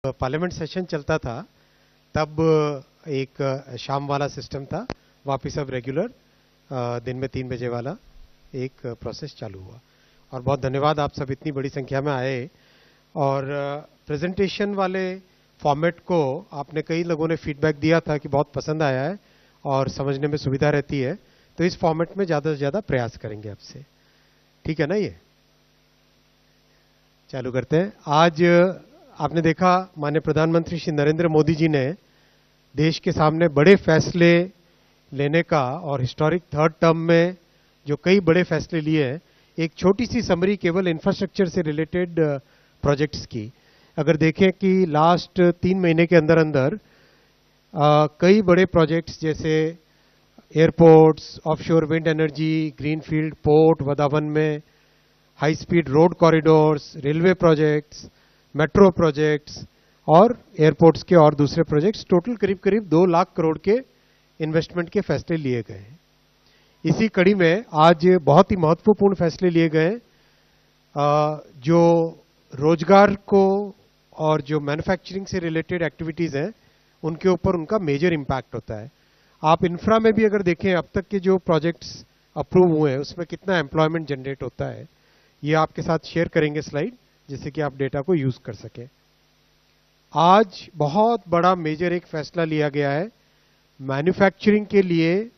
Parliament session चलता था तब एक शाम वाला सिस्टम था, वापस अब रेगुलर दिन में 3 बजे वाला एक प्रोसेस चालू हुआ। और बहुत धन्यवाद, आप सब इतनी बड़ी संख्या में आए और प्रेजेंटेशन वाले फॉर्मेट को आपने कई लोगों ने फीडबैक दिया था कि बहुत पसंद आया है और समझने में सुविधा रहती है, तो इस फॉर्मेट में ज़्यादा से ज़्यादा प्रयास करेंगे आपसे। ठीक है ना? ये चालू करते हैं। आज आपने देखा माननीय प्रधानमंत्री श्री नरेंद्र मोदी जी ने देश के सामने बड़े फैसले लेने का और हिस्टोरिक थर्ड टर्म में जो कई बड़े फैसले लिए हैं, एक छोटी सी समरी केवल इंफ्रास्ट्रक्चर से रिलेटेड प्रोजेक्ट्स की। अगर देखें कि लास्ट 3 महीने के अंदर अंदर कई बड़े प्रोजेक्ट्स जैसे airports, offshore wind energy, greenfield port Vadhavan में, high speed road corridors, railway projects, metro projects और एयरपोर्ट्स के और दूसरे प्रोजेक्ट्स, टोटल करीब करीब 2 लाख करोड़ के इन्वेस्टमेंट के फैसले लिए गए हैं। इसी कड़ी में आज बहुत ही महत्वपूर्ण फैसले लिए गए जो रोजगार को और जो मैन्युफैक्चरिंग से रिलेटेड एक्टिविटीज हैं उनके ऊपर उनका मेजर इम्पैक्ट होता है। आप इंफ्रा में भी अगर देखें अब तक के जो प्रोजेक्ट्स अप्रूव हुए हैं उसमें कितना एम्प्लॉयमेंट जनरेट होता है, ये आपके साथ शेयर करेंगे स्लाइड, जिससे कि आप डेटा को यूज कर सकें। आज बहुत बड़ा मेजर एक फैसला लिया गया है मैन्युफैक्चरिंग के लिए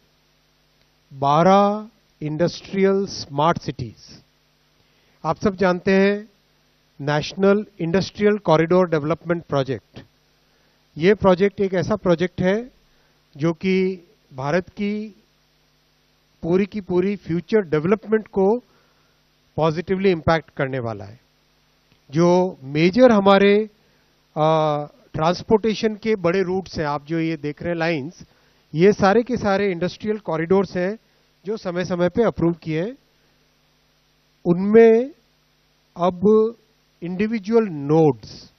12 इंडस्ट्रियल स्मार्ट सिटीज। आप सब जानते हैं national industrial corridor development project, ये प्रोजेक्ट एक ऐसा प्रोजेक्ट है जो कि भारत की पूरी फ्यूचर डेवलपमेंट को पॉजिटिवली इम्पैक्ट करने वाला है। जो मेजर हमारे ट्रांसपोर्टेशन के बड़े रूट्स हैं, आप जो ये देख रहे हैं लाइंस, ये सारे के सारे इंडस्ट्रियल कॉरिडोर्स हैं जो समय समय पे अप्रूव किए हैं। उनमें अब इंडिविजुअल नोड्स,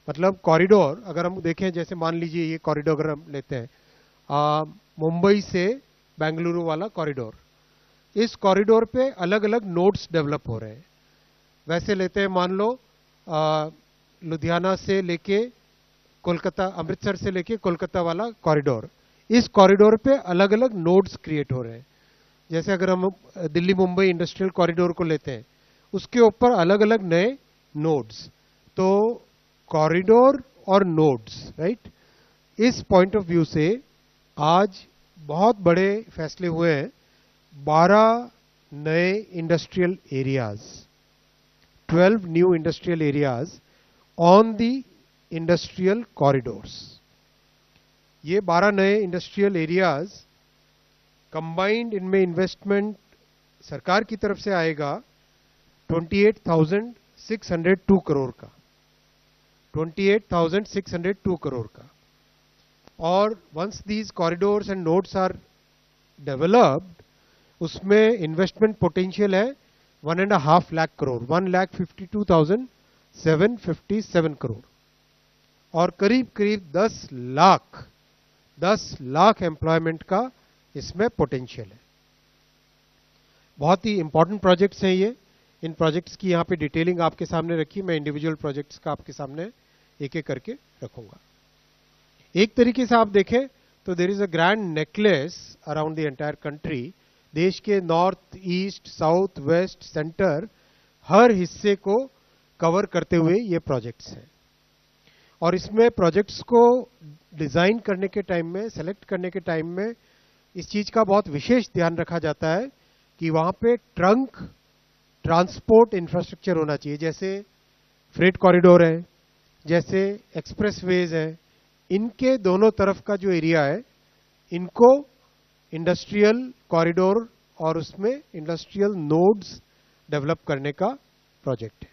मतलब कॉरिडोर अगर हम देखें, जैसे मान लीजिए ये कॉरिडोर अगर हम लेते हैं मुंबई से बेंगलुरु वाला कॉरिडोर, इस कॉरिडोर पे अलग अलग नोड्स डेवलप हो रहे हैं। वैसे लेते हैं, मान लो लुधियाना से लेके कोलकाता, अमृतसर से लेके कोलकाता वाला कॉरिडोर, इस कॉरिडोर पे अलग अलग नोड्स क्रिएट हो रहे हैं। जैसे अगर हम दिल्ली मुंबई इंडस्ट्रियल कॉरिडोर को लेते हैं, उसके ऊपर अलग अलग नए नोड्स। तो कॉरिडोर और नोड्स, राइट, इस पॉइंट ऑफ व्यू से आज बहुत बड़े फैसले हुए हैं। 12 नए industrial areas, 12 new industrial areas on the industrial corridors. ये 12 नए इंडस्ट्रियल एरियाज कंबाइंड, इनमें इन्वेस्टमेंट सरकार की तरफ से आएगा 28,602 करोड़ का, 28,602 करोड़ का। और once these corridors and nodes are developed, उसमें इन्वेस्टमेंट पोटेंशियल है 1.5 लाख करोड़, 1,52,757 करोड़, और करीब करीब 10 लाख एम्प्लॉयमेंट का इसमें पोटेंशियल है। बहुत ही इंपॉर्टेंट प्रोजेक्ट्स हैं ये। इन प्रोजेक्ट्स की यहाँ पे डिटेलिंग आपके सामने रखी, मैं इंडिविजुअल प्रोजेक्ट्स का आपके सामने एक एक करके रखूंगा। एक तरीके से आप देखें तो there is a grand necklace around the entire country. देश के north, east, south, west, centre, हर हिस्से को कवर करते हुए ये प्रोजेक्ट्स हैं। और इसमें प्रोजेक्ट्स को डिजाइन करने के टाइम में, सेलेक्ट करने के टाइम में इस चीज का बहुत विशेष ध्यान रखा जाता है कि वहां पे ट्रंक ट्रांसपोर्ट इंफ्रास्ट्रक्चर होना चाहिए। जैसे फ्रेट कॉरिडोर है, जैसे एक्सप्रेसवेज है, इनके दोनों तरफ का जो एरिया है, इनको इंडस्ट्रियल कॉरिडोर और उसमें इंडस्ट्रियल नोड्स डेवलप करने का प्रोजेक्ट है।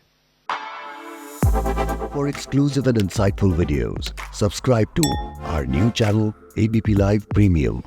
For exclusive and insightful videos, subscribe to our new channel ABP Live Premium.